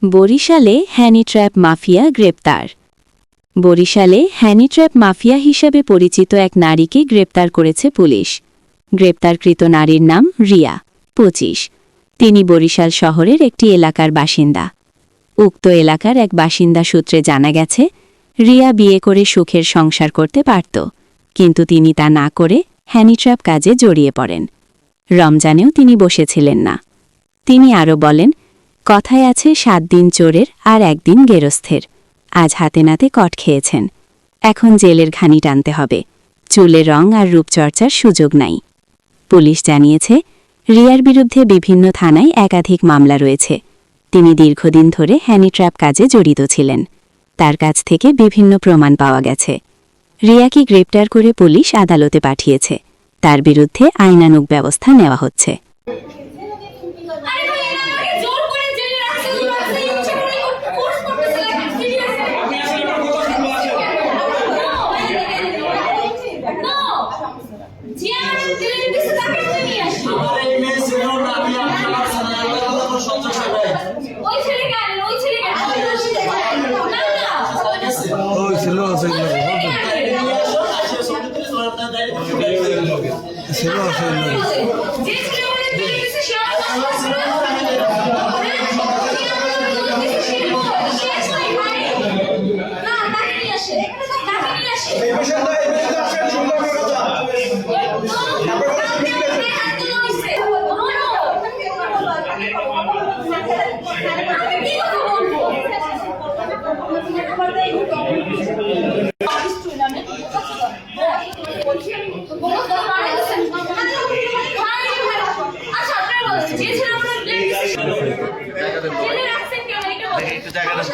বরিশালে হ্যানি trap mafia গ্রেপ্তার। বরিশালে হ্যানি ট্র্যাপ মাফিয়া হিসাবে পরিচিত এক নারীকে গ্রেপ্তার করেছে পুলিশ। গ্রেপ্তারকৃত নারীর নাম রিয়া, 25। তিনি বরিশাল শহরের একটি এলাকার বাসিন্দা। উক্ত এলাকার এক বাসিন্দা সূত্রে জানা গেছে, রিয়া বিয়ে করে সুখের সংসার করতে পারত, কিন্তু তিনি তা না করে হ্যানি ট্র্যাপ কাজে জড়িয়ে পড়েন। রমজানেও তিনি বসেছিলেন না। তিনি আরও বলেন, কথায় আছে 7 দিন চোরের আর 1 দিন গেরস্থের। আজ হাতে নাতে কট খেয়েছেন, এখন জেলের ঘানি টানতে হবে। চুলের রং আর রূপচর্চার সুযোগ নাই। পুলিশ জানিয়েছে, রিয়ার বিরুদ্ধে বিভিন্ন থানায় একাধিক মামলা রয়েছে। তিনি দীর্ঘদিন ধরে হ্যানি ট্র্যাপ কাজে জড়িত ছিলেন। তার কাছ থেকে বিভিন্ন প্রমাণ পাওয়া গেছে। রিয়াকে গ্রেপ্তার করে পুলিশ আদালতে পাঠিয়েছে। তার বিরুদ্ধে আইনানুগ ব্যবস্থা নেওয়া হচ্ছে। জায়গা